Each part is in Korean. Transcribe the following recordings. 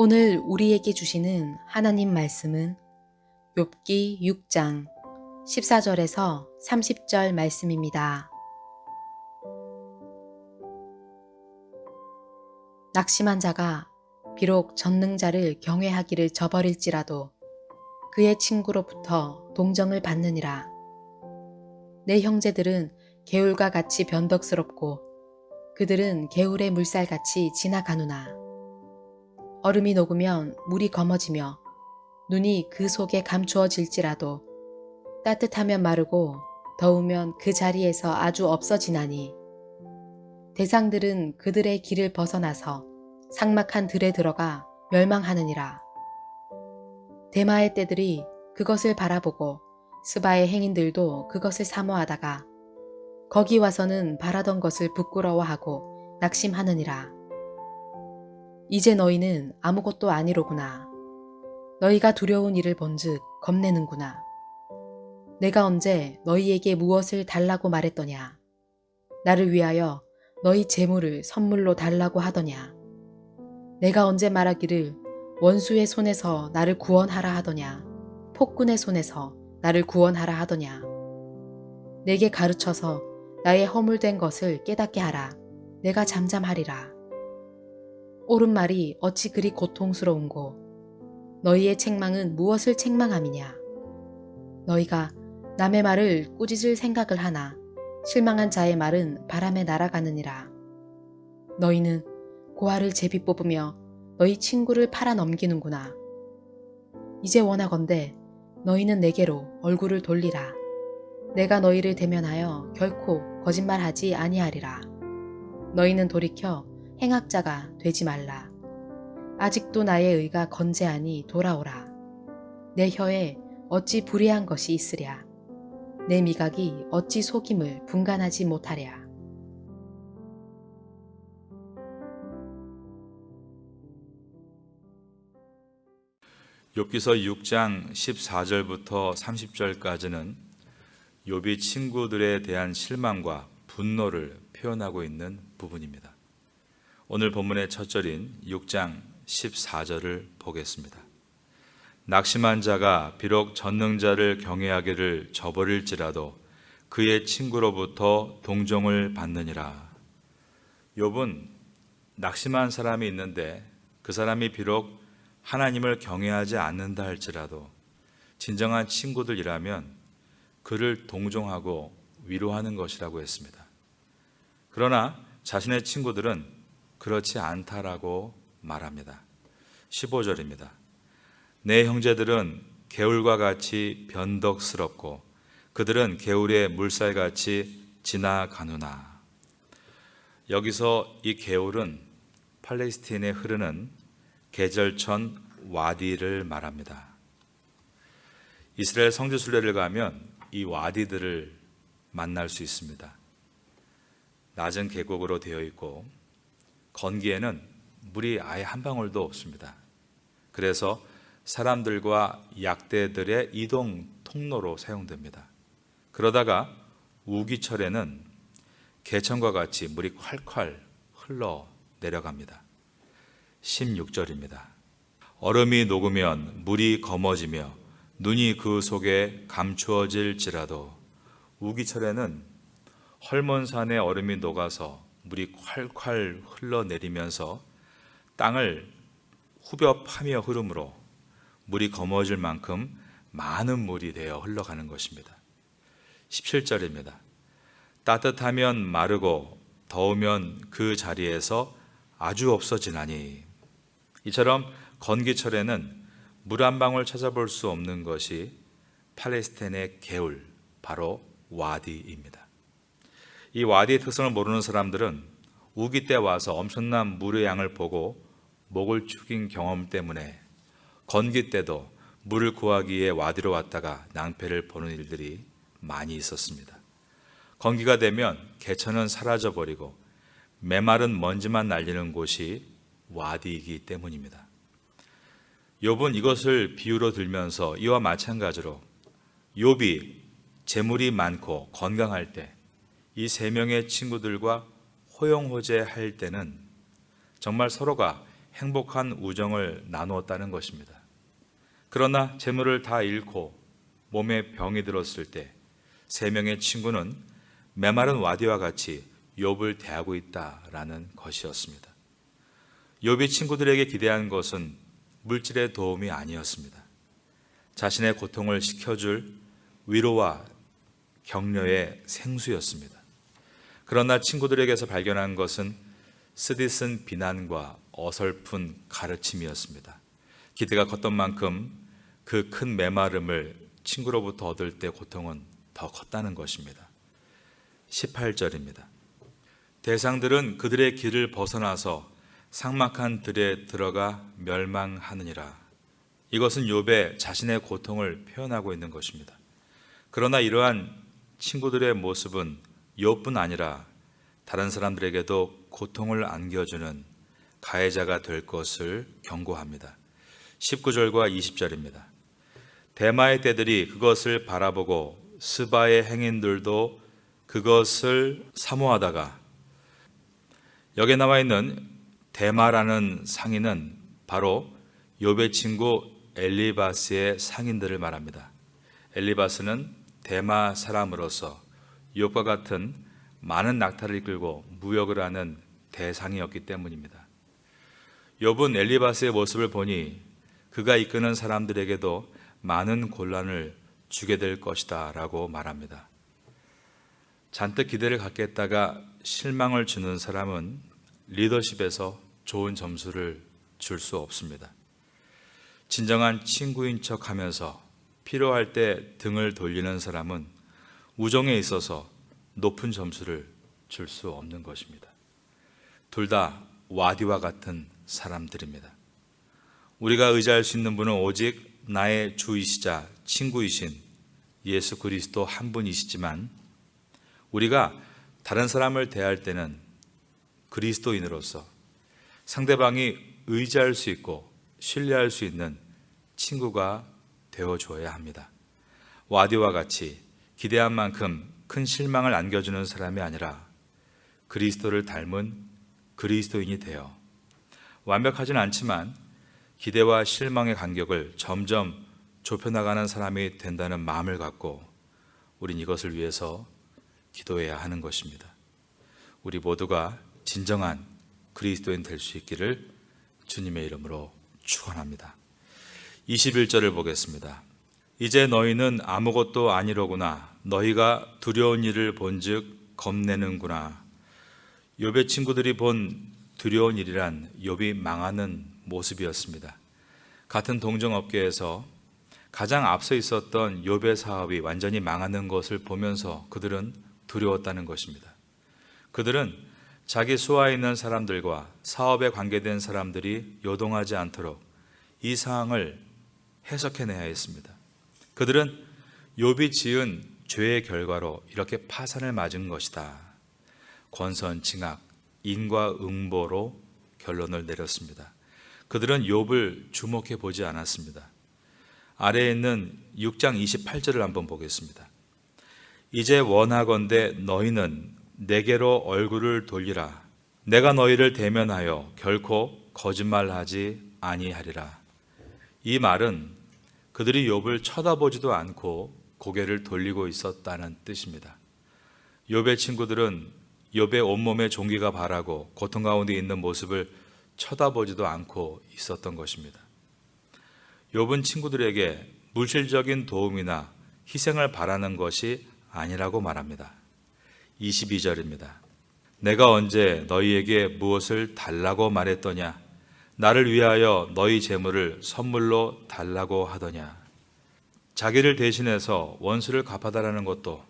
오늘 우리에게 주시는 하나님 말씀은 욥기 6장 14절에서 30절 말씀입니다. 낙심한 자가 비록 전능자를 경외하기를 저버릴지라도 그의 친구로부터 동정을 받느니라. 내 형제들은 개울과 같이 변덕스럽고 그들은 개울의 물살같이 지나가누나. 얼음이 녹으면 물이 검어지며 눈이 그 속에 감추어질지라도 따뜻하면 마르고 더우면 그 자리에서 아주 없어지나니. 대상들은 그들의 길을 벗어나서 삭막한 들에 들어가 멸망하느니라. 대마의 떼들이 그것을 바라보고 스바의 행인들도 그것을 사모하다가 거기 와서는 바라던 것을 부끄러워하고 낙심하느니라. 이제 너희는 아무것도 아니로구나. 너희가 두려운 일을 본즉 겁내는구나. 내가 언제 너희에게 무엇을 달라고 말했더냐. 나를 위하여 너희 재물을 선물로 달라고 하더냐. 내가 언제 말하기를 원수의 손에서 나를 구원하라 하더냐. 폭군의 손에서 나를 구원하라 하더냐. 내게 가르쳐서 나의 허물된 것을 깨닫게 하라. 내가 잠잠하리라. 옳은 말이 어찌 그리 고통스러운고 너희의 책망은 무엇을 책망함이냐. 너희가 남의 말을 꾸짖을 생각을 하나 실망한 자의 말은 바람에 날아가느니라. 너희는 고아를 제비 뽑으며 너희 친구를 팔아 넘기는구나. 이제 원하건대 너희는 내게로 얼굴을 돌리라. 내가 너희를 대면하여 결코 거짓말하지 아니하리라. 너희는 돌이켜 행악자가 되지 말라. 아직도 나의 의가 건재하니 돌아오라. 내 혀에 어찌 불의한 것이 있으랴. 내 미각이 어찌 속임을 분간하지 못하랴. 욥기서 6장 14절부터 30절까지는 욥이 친구들에 대한 실망과 분노를 표현하고 있는 부분입니다. 오늘 본문의 첫 절인 6장 14절을 보겠습니다. 낙심한 자가 비록 전능자를 경외하기를 저버릴지라도 그의 친구로부터 동정을 받느니라. 욥은 낙심한 사람이 있는데 그 사람이 비록 하나님을 경외하지 않는다 할지라도 진정한 친구들이라면 그를 동정하고 위로하는 것이라고 했습니다. 그러나 자신의 친구들은 그렇지 않다라고 말합니다. 15절입니다. 내 형제들은 개울과 같이 변덕스럽고 그들은 개울의 물살같이 지나가누나. 여기서 이 개울은 팔레스틴에 흐르는 계절천 와디를 말합니다. 이스라엘 성지순례를 가면 이 와디들을 만날 수 있습니다. 낮은 계곡으로 되어 있고 건기에는 물이 아예 한 방울도 없습니다. 그래서 사람들과 약대들의 이동 통로로 사용됩니다. 그러다가 우기철에는 개천과 같이 물이 콸콸 흘러 내려갑니다. 16절입니다. 얼음이 녹으면 물이 검어지며 눈이 그 속에 감추어질지라도. 우기철에는 헐몬산의 얼음이 녹아서 물이 콸콸 흘러내리면서 땅을 후벼 파며 흐르므로 물이 검어질 만큼 많은 물이 되어 흘러가는 것입니다. 17절입니다. 따뜻하면 마르고 더우면 그 자리에서 아주 없어지나니. 이처럼 건기철에는 물 한 방울 찾아볼 수 없는 것이 팔레스틴의 개울, 바로 와디입니다. 이 와디의 특성을 모르는 사람들은 우기 때 와서 엄청난 물의 양을 보고 목을 축인 경험 때문에 건기 때도 물을 구하기 위해 와디로 왔다가 낭패를 보는 일들이 많이 있었습니다. 건기가 되면 개천은 사라져버리고 메마른 먼지만 날리는 곳이 와디이기 때문입니다. 욥은 이것을 비유로 들면서 이와 마찬가지로 욥이 재물이 많고 건강할 때 이 세 명의 친구들과 호용호제할 때는 정말 서로가 행복한 우정을 나누었다는 것입니다. 그러나 재물을 다 잃고 몸에 병이 들었을 때 세 명의 친구는 메마른 와디와 같이 욥을 대하고 있다라는 것이었습니다. 욥이 친구들에게 기대한 것은 물질의 도움이 아니었습니다. 자신의 고통을 식혀줄 위로와 격려의 생수였습니다. 그러나 친구들에게서 발견한 것은 쓰디쓴 비난과 어설픈 가르침이었습니다. 기대가 컸던 만큼 그 큰 메마름을 친구로부터 얻을 때 고통은 더 컸다는 것입니다. 18절입니다. 대상들은 그들의 길을 벗어나서 삭막한 들에 들어가 멸망하느니라. 이것은 욥의 자신의 고통을 표현하고 있는 것입니다. 그러나 이러한 친구들의 모습은 욥뿐 아니라 다른 사람들에게도 고통을 안겨주는 가해자가 될 것을 경고합니다. 19절과 20절입니다. 대마의 떼들이 그것을 바라보고 스바의 행인들도 그것을 사모하다가, 여기에 나와 있는 대마라는 상인은 바로 욥의 친구 엘리바스의 상인들을 말합니다. 엘리바스는 대마 사람으로서 욥과 같은 많은 낙타를 이끌고 무역을 하는 대상이었기 때문입니다. 욥은 엘리바스의 모습을 보니 그가 이끄는 사람들에게도 많은 곤란을 주게 될 것이다 라고 말합니다. 잔뜩 기대를 갖게 했다가 실망을 주는 사람은 리더십에서 좋은 점수를 줄 수 없습니다. 진정한 친구인 척 하면서 필요할 때 등을 돌리는 사람은 우정에 있어서 높은 점수를 줄 수 없는 것입니다. 둘 다 와디와 같은 사람들입니다. 우리가 의지할 수 있는 분은 오직 나의 주이시자 친구이신 예수 그리스도 한 분이시지만, 우리가 다른 사람을 대할 때는 그리스도인으로서 상대방이 의지할 수 있고 신뢰할 수 있는 친구가 되어줘야 합니다. 와디와 같이 기대한 만큼 큰 실망을 안겨주는 사람이 아니라 그리스도를 닮은 그리스도인이 되어 완벽하지는 않지만 기대와 실망의 간격을 점점 좁혀나가는 사람이 된다는 마음을 갖고 우린 이것을 위해서 기도해야 하는 것입니다. 우리 모두가 진정한 그리스도인 될 수 있기를 주님의 이름으로 축원합니다. 21절을 보겠습니다. 이제 너희는 아무것도 아니로구나. 너희가 두려운 일을 본즉 겁내는구나. 욥의 친구들이 본 두려운 일이란 욥이 망하는 모습이었습니다. 같은 동정업계에서 가장 앞서 있었던 욥의 사업이 완전히 망하는 것을 보면서 그들은 두려웠다는 것입니다. 그들은 자기 수하에 있는 사람들과 사업에 관계된 사람들이 요동하지 않도록 이 상황을 해석해내야 했습니다. 그들은 욥이 지은 죄의 결과로 이렇게 파산을 맞은 것이다. 권선징악, 인과응보로 결론을 내렸습니다. 그들은 욥을 주목해 보지 않았습니다. 아래에 있는 6장 28절을 한번 보겠습니다. 이제 원하건대 너희는 내게로 얼굴을 돌리라. 내가 너희를 대면하여 결코 거짓말하지 아니하리라. 이 말은 그들이 욥을 쳐다보지도 않고 고개를 돌리고 있었다는 뜻입니다. 욥의 친구들은 욥의 온몸에 종기가 바라고 고통 가운데 있는 모습을 쳐다보지도 않고 있었던 것입니다. 욥은 친구들에게 물질적인 도움이나 희생을 바라는 것이 아니라고 말합니다. 22절입니다. 내가 언제 너희에게 무엇을 달라고 말했더냐? 나를 위하여 너희 재물을 선물로 달라고 하더냐? 자기를 대신해서 원수를 갚아달라는 것도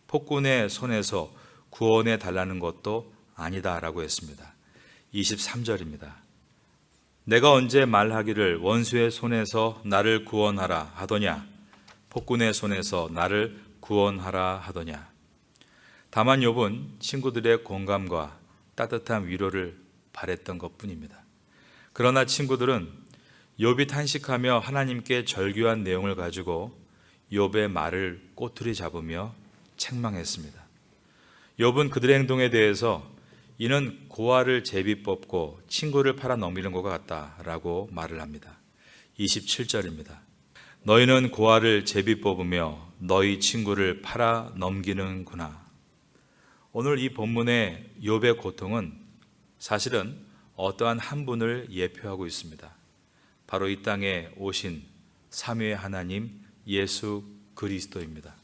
폭군의 손에서 구원해 달라는 것도 아니다라고 했습니다. 23절입니다. 내가 언제 말하기를 원수의 손에서 나를 구원하라 하더냐? 폭군의 손에서 나를 구원하라 하더냐? 다만 욥은 친구들의 공감과 따뜻한 위로를 바랬던 것뿐입니다. 그러나 친구들은 욥이 탄식하며 하나님께 절규한 내용을 가지고 욥의 말을 꼬투리 잡으며 책망했습니다. 욥은 그들의 행동에 대해서 이는 고아를 제비 뽑고 친구를 팔아 넘기는 것 같다라고 말을 합니다. 27절입니다. 너희는 고아를 제비 뽑으며 너희 친구를 팔아 넘기는구나. 오늘 이 본문의 욥의 고통은 사실은 어떠한 한 분을 예표하고 있습니다. 바로 이 땅에 오신 삼위의 하나님 예수 그리스도입니다.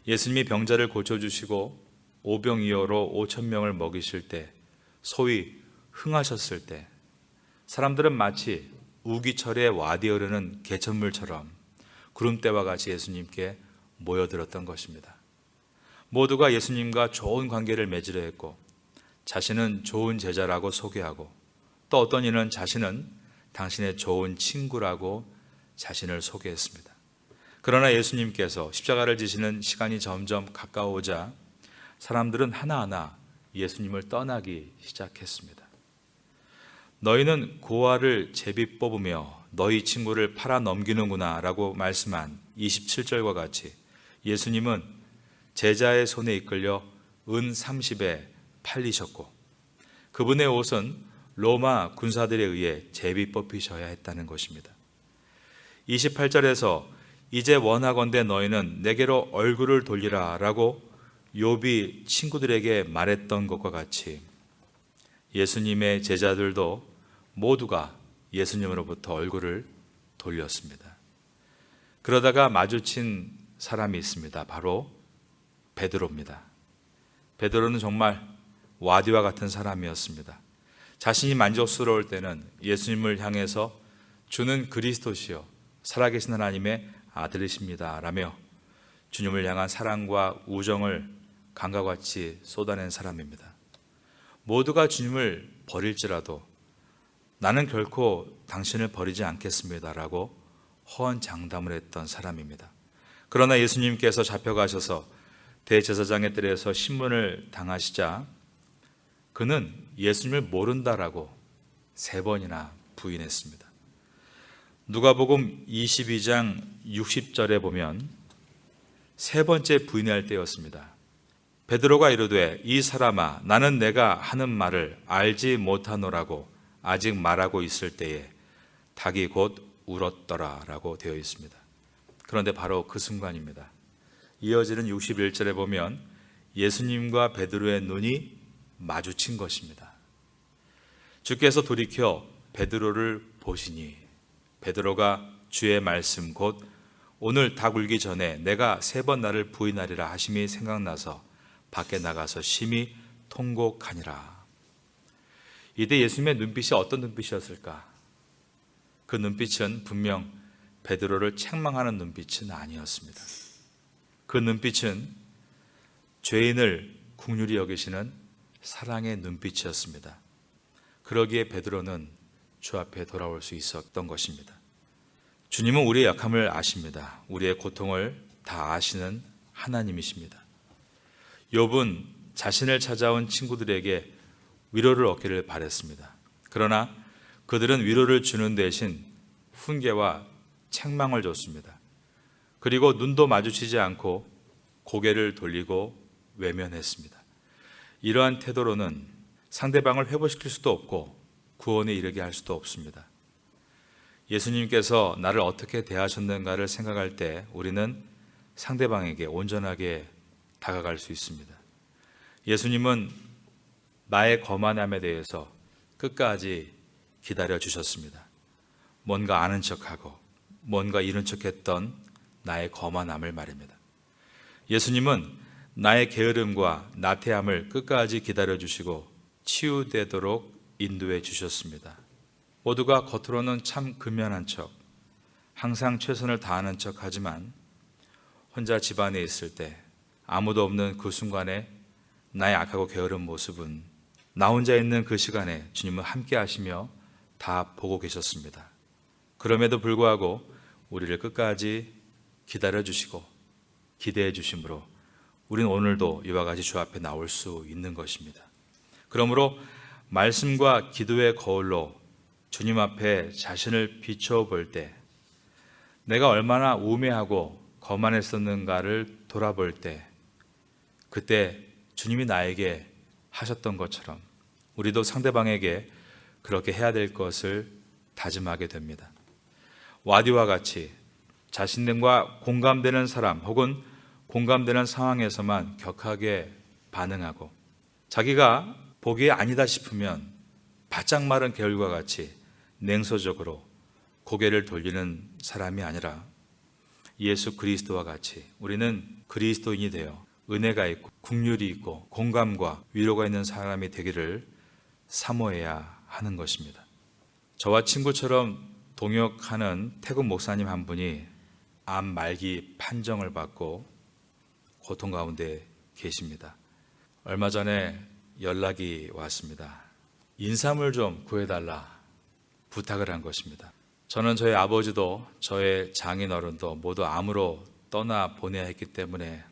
예수님이 병자를 고쳐주시고 오병이어로 5천 명을 먹이실 때, 소위 흥하셨을 때 사람들은 마치 우기철에 와디 흐르는 개천물처럼 구름대와 같이 예수님께 모여들었던 것입니다. 모두가 예수님과 좋은 관계를 맺으려 했고 자신은 좋은 제자라고 소개하고 또 어떤 이는 자신은 당신의 좋은 친구라고 자신을 소개했습니다. 그러나 예수님께서 십자가를 지시는 시간이 점점 가까워오자 사람들은 하나하나 예수님을 떠나기 시작했습니다. 너희는 고아를 제비 뽑으며 너희 친구를 팔아 넘기는구나 라고 말씀한 27절과 같이 예수님은 제자의 손에 이끌려 은 30에 팔리셨고 그분의 옷은 로마 군사들에 의해 제비 뽑히셔야 했다는 것입니다. 28절에서 이제 원하건대 너희는 내게로 얼굴을 돌리라 라고 욥이 친구들에게 말했던 것과 같이 예수님의 제자들도 모두가 예수님으로부터 얼굴을 돌렸습니다. 그러다가 마주친 사람이 있습니다. 바로 베드로입니다. 베드로는 정말 와디와 같은 사람이었습니다. 자신이 만족스러울 때는 예수님을 향해서 주는 그리스도시요 살아계신 하나님의 아들이십니다 라며 주님을 향한 사랑과 우정을 강과 같이 쏟아낸 사람입니다. 모두가 주님을 버릴지라도 나는 결코 당신을 버리지 않겠습니다 라고 허언장담을 했던 사람입니다. 그러나 예수님께서 잡혀가셔서 대제사장의 뜰에서 신문을 당하시자 그는 예수님을 모른다라고 3번이나 부인했습니다. 누가복음 22장 60절에 보면 3번째 부인할 때였습니다. 베드로가 이르되 이 사람아 나는 내가 하는 말을 알지 못하노라고 아직 말하고 있을 때에 닭이 곧 울었더라 라고 되어 있습니다. 그런데 바로 그 순간입니다. 이어지는 61절에 보면 예수님과 베드로의 눈이 마주친 것입니다. 주께서 돌이켜 베드로를 보시니 베드로가 주의 말씀 곧 오늘 닭 울기 전에 내가 3번 나를 부인하리라 하심이 생각나서 밖에 나가서 심히 통곡하니라. 이때 예수님의 눈빛이 어떤 눈빛이었을까? 그 눈빛은 분명 베드로를 책망하는 눈빛은 아니었습니다. 그 눈빛은 죄인을 긍휼히 여기시는 사랑의 눈빛이었습니다. 그러기에 베드로는 주 앞에 돌아올 수 있었던 것입니다. 주님은 우리의 약함을 아십니다. 우리의 고통을 다 아시는 하나님이십니다. 욥은 자신을 찾아온 친구들에게 위로를 얻기를 바랬습니다. 그러나 그들은 위로를 주는 대신 훈계와 책망을 줬습니다. 그리고 눈도 마주치지 않고 고개를 돌리고 외면했습니다. 이러한 태도로는 상대방을 회복시킬 수도 없고 구원에 이르게 할 수도 없습니다. 예수님께서 나를 어떻게 대하셨는가를 생각할 때 우리는 상대방에게 온전하게 다가갈 수 있습니다. 예수님은 나의 거만함에 대해서 끝까지 기다려 주셨습니다. 뭔가 아는 척하고 뭔가 이른 척했던 나의 거만함을 말입니다. 예수님은 나의 게으름과 나태함을 끝까지 기다려 주시고 치유되도록 인도해 주셨습니다. 모두가 겉으로는 참 근면한 척, 항상 최선을 다하는 척 하지만 혼자 집안에 있을 때 아무도 없는 그 순간에 나의 악하고 게으른 모습은 나 혼자 있는 그 시간에 주님은 함께 하시며 다 보고 계셨습니다. 그럼에도 불구하고 우리를 끝까지 기다려 주시고 기대해 주심으로 우리는 오늘도 이와 같이 주 앞에 나올 수 있는 것입니다. 그러므로 말씀과 기도의 거울로 주님 앞에 자신을 비춰볼 때 내가 얼마나 우매하고 거만했었는가를 돌아볼 때 그때 주님이 나에게 하셨던 것처럼 우리도 상대방에게 그렇게 해야 될 것을 다짐하게 됩니다. 와디와 같이 자신들과 공감되는 사람 혹은 공감되는 상황에서만 격하게 반응하고 자기가 보기에 아니다 싶으면 바짝 마른 개울과 같이 냉소적으로 고개를 돌리는 사람이 아니라 예수 그리스도와 같이 우리는 그리스도인이 되어 은혜가 있고 긍휼이 있고 공감과 위로가 있는 사람이 되기를 사모해야 하는 것입니다. 저와 친구처럼 동역하는 태국 목사님 한 분이 암 말기 판정을 받고 고통 가운데 계십니다. 얼마 전에 연락이 왔습니다. 인삼을 좀 구해달라 부탁을 한 것입니다. 저는 저희 아버지도 저의 장인어른도 모두 암으로 떠나 보내야 했기 때문에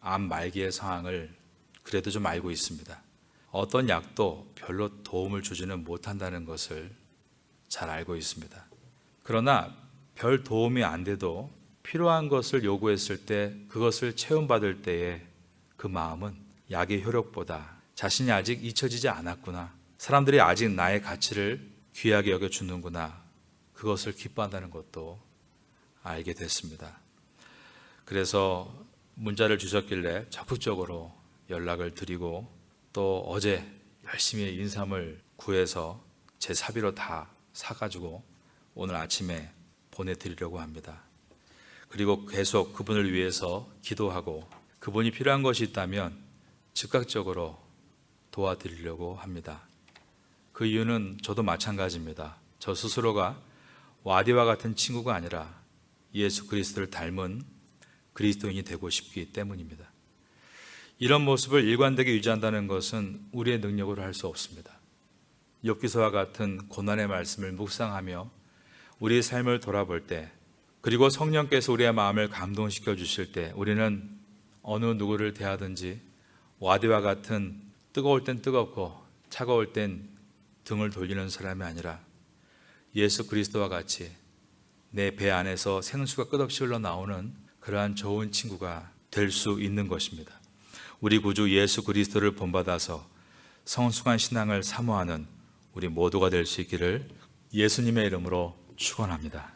암 말기의 상황을 그래도 좀 알고 있습니다. 어떤 약도 별로 도움을 주지는 못한다는 것을 잘 알고 있습니다. 그러나 별 도움이 안 돼도 필요한 것을 요구했을 때 그것을 체험받을 때의 그 마음은 약의 효력보다 자신이 아직 잊혀지지 않았구나, 사람들이 아직 나의 가치를 귀하게 여겨주는구나, 그것을 기뻐한다는 것도 알게 됐습니다. 그래서 문자를 주셨길래 적극적으로 연락을 드리고 또 어제 열심히 인삼을 구해서 제 사비로 다 사가지고 오늘 아침에 보내드리려고 합니다. 그리고 계속 그분을 위해서 기도하고 그분이 필요한 것이 있다면 즉각적으로 도와드리려고 합니다. 그 이유는 저도 마찬가지입니다. 저 스스로가 와디와 같은 친구가 아니라 예수 그리스도를 닮은 그리스도인이 되고 싶기 때문입니다. 이런 모습을 일관되게 유지한다는 것은 우리의 능력으로 할 수 없습니다. 욥기서와 같은 고난의 말씀을 묵상하며 우리의 삶을 돌아볼 때, 그리고 성령께서 우리의 마음을 감동시켜 주실 때 우리는 어느 누구를 대하든지 와디와 같은 뜨거울 땐 뜨겁고 차가울 땐 등을 돌리는 사람이 아니라 예수 그리스도와 같이 내 배 안에서 생수가 끝없이 흘러나오는 그러한 좋은 친구가 될 수 있는 것입니다. 우리 구주 예수 그리스도를 본받아서 성숙한 신앙을 사모하는 우리 모두가 될 수 있기를 예수님의 이름으로 축원합니다.